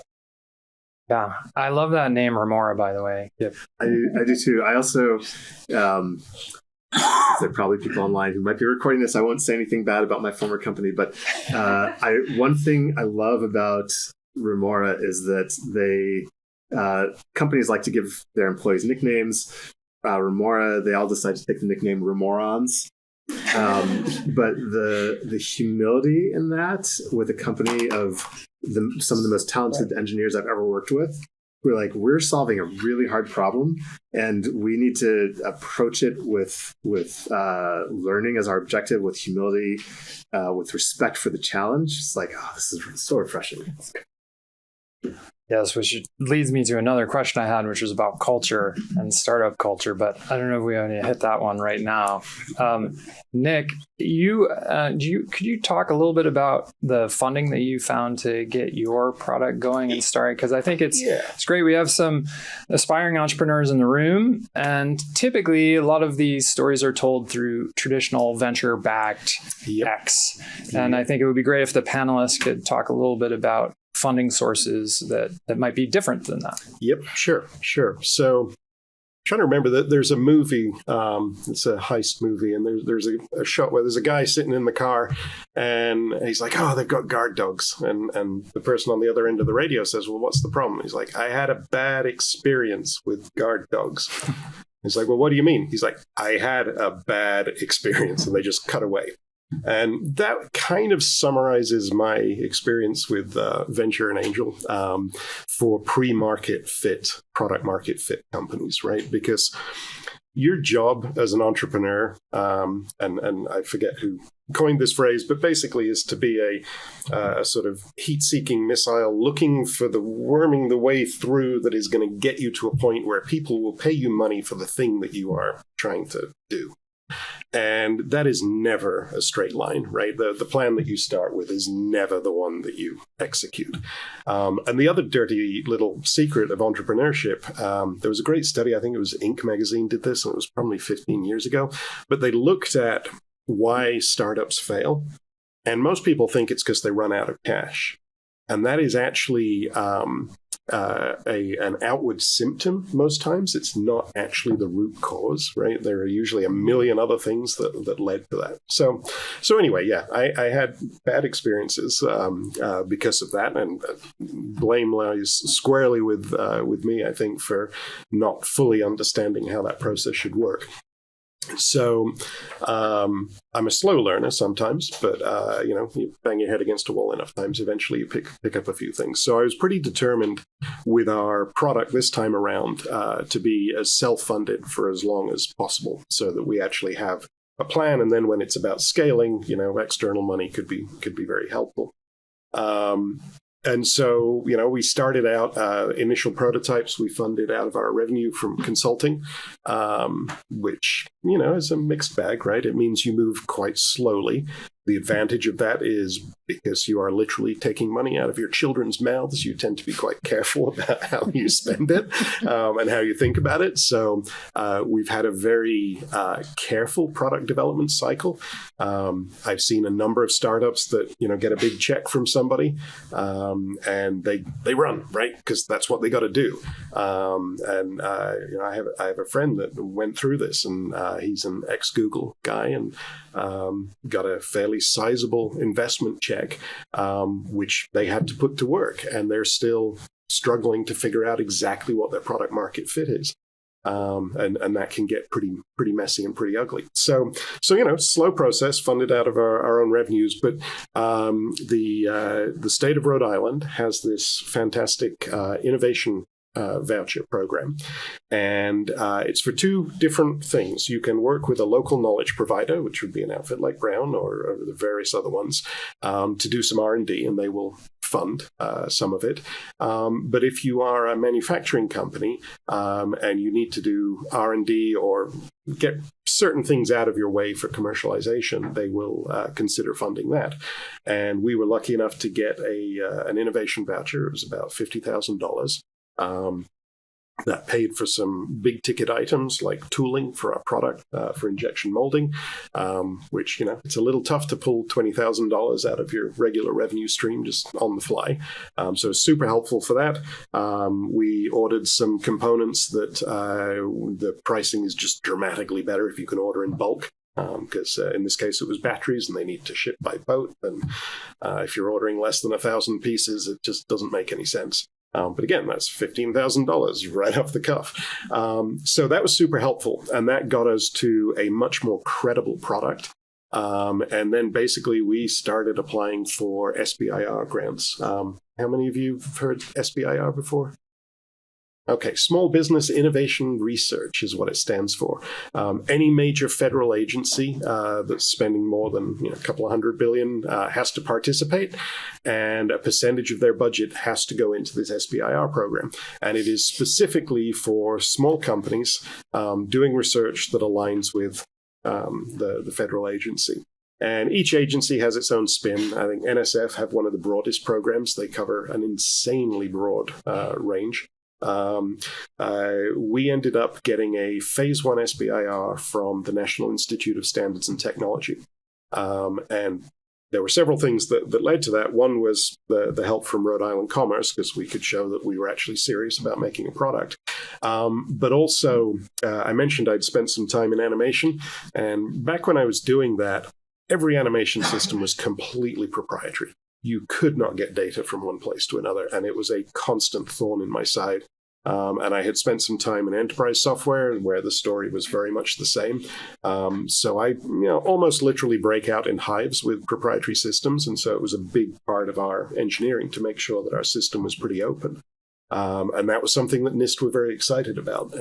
yeah, I love that name, Remora, by the way. Yep. I do too. I also, there are probably people online who might be recording this. I won't say anything bad about my former company, but one thing I love about Remora is that companies like to give their employees nicknames. Remora, they all decide to take the nickname Remorons. But the humility in that with a company of some of the most talented engineers I've ever worked with, we're solving a really hard problem and we need to approach it with learning as our objective, with humility, with respect for the challenge. It's like, oh, this is so refreshing. Yes, which leads me to another question I had, which was about culture and startup culture, but I don't know if we want to hit that one right now. Nick, could you talk a little bit about the funding that you found to get your product going and starting? Because I think it's great. We have some aspiring entrepreneurs in the room, and typically a lot of these stories are told through traditional venture-backed X. And I think it would be great if the panelists could talk a little bit about funding sources that might be different than that. Yep, sure. So I'm trying to remember that there's a movie, it's a heist movie, and there's a shot where there's a guy sitting in the car and he's like, oh, they've got guard dogs. And the person on the other end of the radio says, well, what's the problem? He's like, I had a bad experience with guard dogs. He's like, well, what do you mean? He's like, I had a bad experience, and they just cut away. And that kind of summarizes my experience with venture and angel for pre-market fit, product market fit companies, right? Because your job as an entrepreneur, and I forget who coined this phrase, but basically is to be a sort of heat-seeking missile looking for worming the way through that is going to get you to a point where people will pay you money for the thing that you are trying to do. And that is never a straight line, right? The plan that you start with is never the one that you execute. And the other dirty little secret of entrepreneurship, there was a great study, I think it was Inc. magazine did this, and it was probably 15 years ago, but they looked at why startups fail. And most people think it's because they run out of cash. And that is actually an outward symptom most times. It's not actually the root cause, right? There are usually a million other things that led to that. So anyway, yeah, I had bad experiences because of that, and blame lies squarely with me, I think, for not fully understanding how that process should work. So I'm a slow learner sometimes, but you bang your head against a wall enough times, eventually you pick up a few things. So I was pretty determined with our product this time around to be as self-funded for as long as possible, so that we actually have a plan. And then when it's about scaling, external money could be very helpful. And so, we started out initial prototypes we funded out of our revenue from consulting, which, is a mixed bag, right? It means you move quite slowly. The advantage of that is because you are literally taking money out of your children's mouths, you tend to be quite careful about how you spend it and how you think about it. So we've had a very careful product development cycle. I've seen a number of startups that, get a big check from somebody and they run, right? Because that's what they got to do. I have a friend that went through this, and he's an ex-Google guy and got a fairly sizable investment check, which they had to put to work, and they're still struggling to figure out exactly what their product market fit is. And that can get pretty messy and pretty ugly. So slow process, funded out of our own revenues. But the state of Rhode Island has this fantastic innovation voucher program, and it's for two different things. You can work with a local knowledge provider, which would be an outfit like Brown or the various other ones, to do some R&D, and they will fund some of it. But if you are a manufacturing company and you need to do R&D or get certain things out of your way for commercialization, they will consider funding that. And we were lucky enough to get an innovation voucher. It was about $50,000. That paid for some big ticket items like tooling for our product for injection molding, which, it's a little tough to pull $20,000 out of your regular revenue stream just on the fly. So it's super helpful for that. We ordered some components that the pricing is just dramatically better if you can order in bulk. Because in this case it was batteries and they need to ship by boat. And if you're ordering less than 1,000 pieces, it just doesn't make any sense. But again, that's $15,000 right off the cuff. So that was super helpful. And that got us to a much more credible product. And then basically we started applying for SBIR grants. How many of you have heard SBIR before? Okay, Small Business Innovation Research is what it stands for. Any major federal agency that's spending more than a couple of $100 billion has to participate, and a percentage of their budget has to go into this SBIR program. And it is specifically for small companies doing research that aligns with the federal agency. And each agency has its own spin. I think NSF have one of the broadest programs. They cover an insanely broad range. We ended up getting a phase 1 SBIR from the National Institute of Standards and Technology. And there were several things that led to that. One was the help from Rhode Island Commerce, because we could show that we were actually serious about making a product. But also, I mentioned I'd spent some time in animation. And back when I was doing that, every animation system was completely proprietary. You could not get data from one place to another, and it was a constant thorn in my side. And I had spent some time in enterprise software where the story was very much the same. So I almost literally break out in hives with proprietary systems. And so it was a big part of our engineering to make sure that our system was pretty open. And that was something that NIST were very excited about,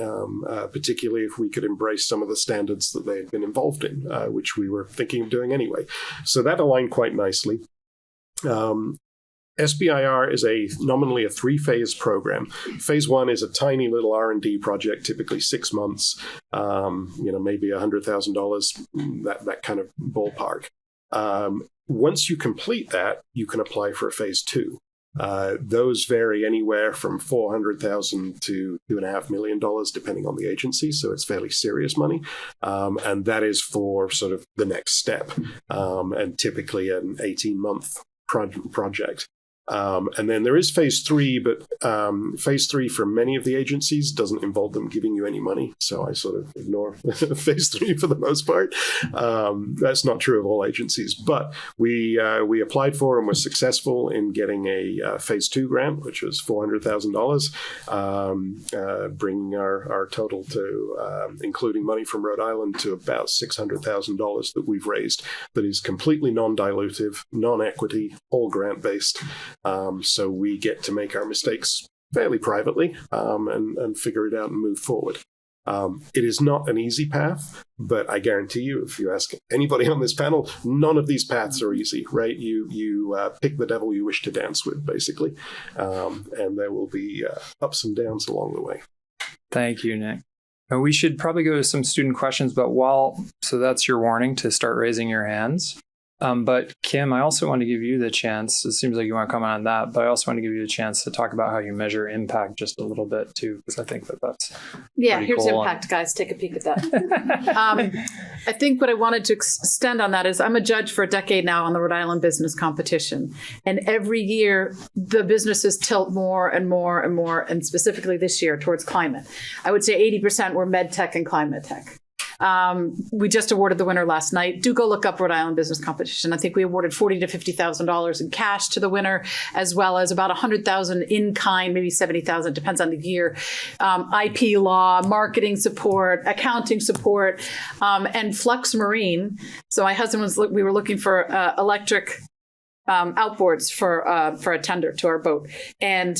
particularly if we could embrace some of the standards that they had been involved in, which we were thinking of doing anyway. So that aligned quite nicely. SBIR is nominally a 3-phase program. Phase 1 is a tiny little R&D project, typically 6 months, maybe $100,000, that kind of ballpark. Once you complete that, you can apply for a phase 2. Those vary anywhere from $400,000 to $2.5 million, depending on the agency. So it's fairly serious money. And that is for sort of the next step, and typically an 18-month project. And then there is phase 3, but phase 3 for many of the agencies doesn't involve them giving you any money. So I sort of ignore phase 3 for the most part. That's not true of all agencies, but we applied for and were successful in getting a phase 2 grant, which was $400,000, bringing our total to, including money from Rhode Island, to about $600,000 that we've raised. That is completely non-dilutive, non-equity, all grant-based. So we get to make our mistakes fairly privately and figure it out and move forward. It is not an easy path, but I guarantee you, if you ask anybody on this panel, none of these paths are easy, right? You pick the devil you wish to dance with, basically, and there will be ups and downs along the way. Thank you, Nick. And we should probably go to some student questions, but so that's your warning to start raising your hands. But Kim, I also want to give you the chance. It seems like you want to comment on that, but I also want to give you a chance to talk about how you measure impact just a little bit too, because I think that's here's cool. impact, guys. Take a peek at that. I think what I wanted to extend on that is I'm a judge for a decade now on the Rhode Island business competition, and every year the businesses tilt more and more and more, and specifically this year towards climate. I would say 80% were med tech and climate tech. We just awarded the winner last night. Do go look up Rhode Island Business Competition. I think we awarded $40,000 to $50,000 in cash to the winner, as well as about $100,000 in kind, maybe $70,000, depends on the year. IP law, marketing support, accounting support, and Flux Marine. So my husband we were looking for electric outboards for a tender to our boat, and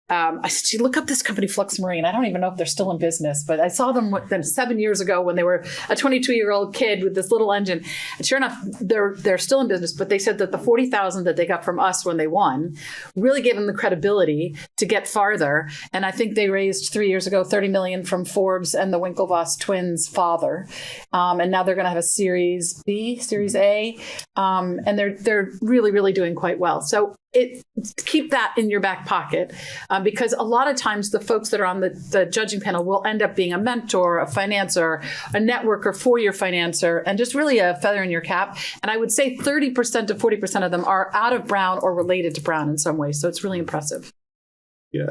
I said, look up this company, Flux Marine. I don't even know if they're still in business, but I saw them 7 years ago when they were a 22-year-old kid with this little engine. And sure enough, they're still in business, but they said that the $40,000 that they got from us when they won really gave them the credibility to get farther. And I think they raised 3 years ago, $30 million from Forbes and the Winklevoss twins' father. And now they're going to have a Series B, Series A. And they're really, really doing quite well. So keep that in your back pocket, because a lot of times the folks that are on the judging panel will end up being a mentor, a financer, a networker for your financer, and just really a feather in your cap. And I would say 30% to 40% of them are out of Brown or related to Brown in some way. So it's really impressive. Yeah,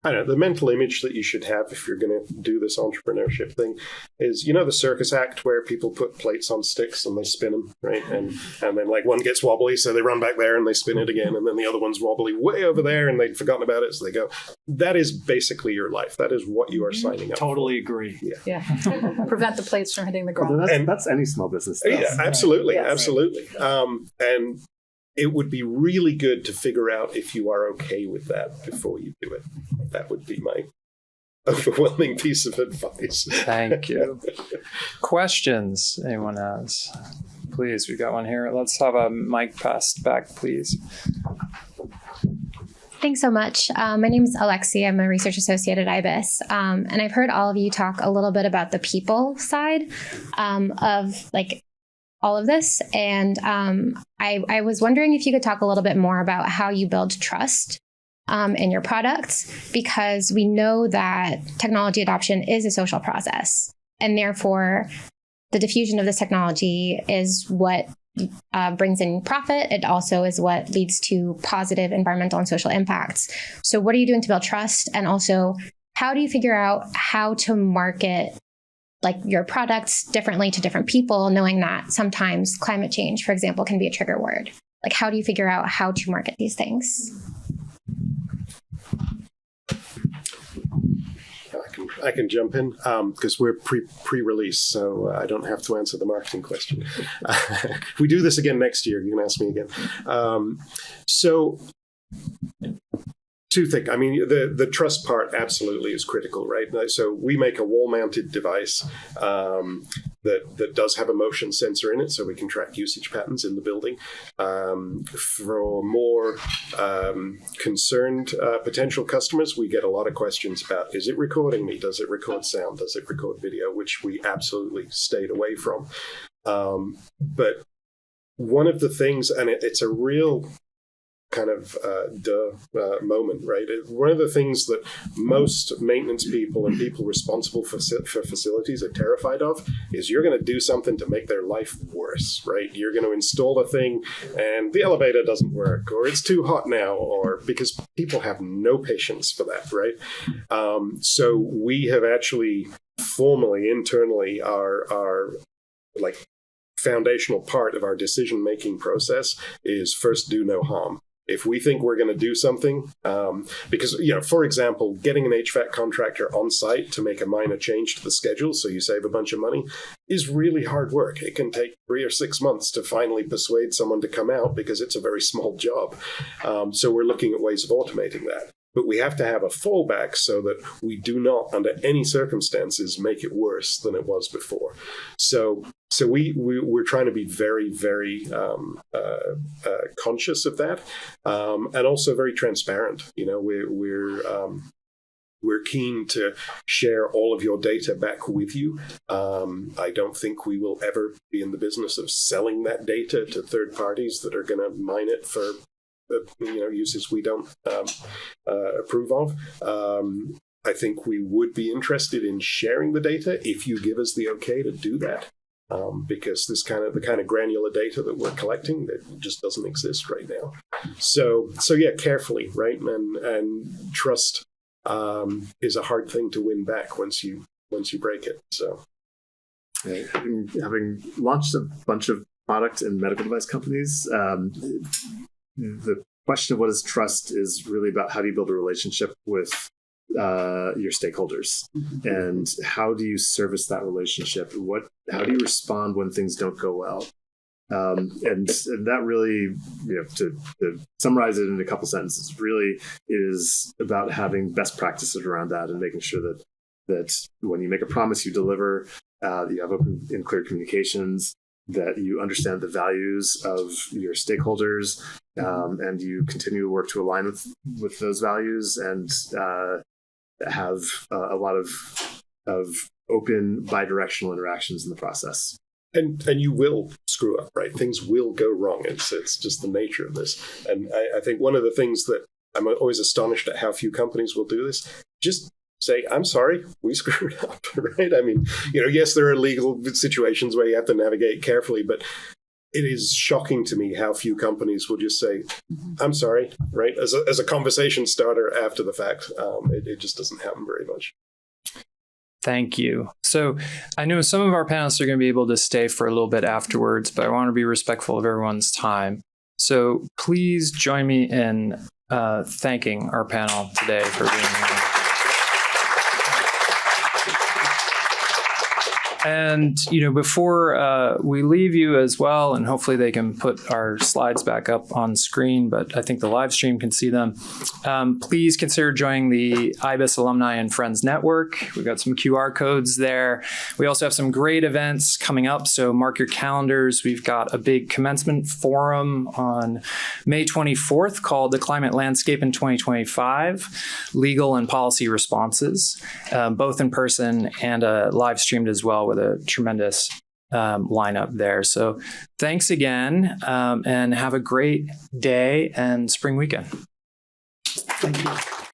I don't know, the mental image that you should have if you're going to do this entrepreneurship thing is, the circus act where people put plates on sticks and they spin them, right? And then like one gets wobbly, so they run back there and they spin it again. And then the other one's wobbly way over there and they'd forgotten about it, so they go. That is basically your life. That is what you are signing up Totally for. agree. Yeah. Prevent the plates from hitting the ground. Well, that's any small business. Yeah, absolutely. Yes. Absolutely. And it would be really good to figure out if you are okay with that before you do it. That would be my overwhelming piece of advice. Thank you. Questions anyone has? Please, we got one here. Let's have a mic passed back, please. Thanks so much. My name is Alexi. I'm a research associate at IBES. And I've heard all of you talk a little bit about the people side of all of this. And I was wondering if you could talk a little bit more about how you build trust in your products, because we know that technology adoption is a social process. And therefore, the diffusion of this technology is what brings in profit. It also is what leads to positive environmental and social impacts. So what are you doing to build trust? And also, how do you figure out how to market your products differently to different people, knowing that sometimes climate change, for example, can be a trigger word? How do you figure out how to market these things? I can jump in because we're pre-release, so I don't have to answer the marketing question. If we do this again next year, you can ask me again. So two things. I mean, the trust part absolutely is critical, right? So we make a wall-mounted device that does have a motion sensor in it, so we can track usage patterns in the building. For more concerned potential customers, we get a lot of questions about, is it recording me? Does it record sound? Does it record video? Which we absolutely stayed away from. But one of the things, and it's a real kind of moment, right? One of the things that most maintenance people and people responsible for facilities are terrified of is you're going to do something to make their life worse, right? You're going to install a thing and the elevator doesn't work, or it's too hot now, or because people have no patience for that, right? So we have actually formally, internally, our foundational part of our decision-making process is first do no harm. If we think we're going to do something, because, for example, getting an HVAC contractor on site to make a minor change to the schedule so you save a bunch of money is really hard work. It can take 3 or 6 months to finally persuade someone to come out because it's a very small job. So we're looking at ways of automating that. but we have to have a fallback so that we do not, under any circumstances, make it worse than it was before. So we're trying to be very, very conscious of that, and also very transparent. You know, we're keen to share all of your data back with you. I don't think we will ever be in the business of selling that data to third parties that are going to mine it for uses we don't approve of. I think we would be interested in sharing the data if you give us the okay to do that. Because the kind of granular data that we're collecting, that just doesn't exist right now. So yeah, carefully, right? And trust is a hard thing to win back once you break it. So, having launched a bunch of product and medical device companies, the question of what is trust is really about how do you build a relationship with your stakeholders, and how do you service that relationship? How do you respond when things don't go well? And that really, to summarize it in a couple sentences, really is about having best practices around that and making sure that when you make a promise, you deliver, you have open and clear communications, that you understand the values of your stakeholders, and you continue to work to align with those values, and have a lot of open bidirectional interactions in the process. And you will screw up, right? Things will go wrong. It's just the nature of this. And I think one of the things that I'm always astonished at how few companies will do this, just say, I'm sorry, we screwed up, right? I mean, yes, there are legal situations where you have to navigate carefully, but it is shocking to me how few companies will just say, I'm sorry, right? As a conversation starter after the fact. It just doesn't happen very much. Thank you. So I know some of our panelists are going to be able to stay for a little bit afterwards, but I want to be respectful of everyone's time. So please join me in thanking our panel today for being here. And, before we leave you as well, and hopefully they can put our slides back up on screen, but I think the live stream can see them. Please consider joining the IBES Alumni and Friends Network. We've got some QR codes there. We also have some great events coming up, so mark your calendars. We've got a big commencement forum on May 24th called The Climate Landscape in 2025, Legal and Policy Responses, both in person and live streamed as well, with a tremendous lineup there. So thanks again, and have a great day and spring weekend. Thank you.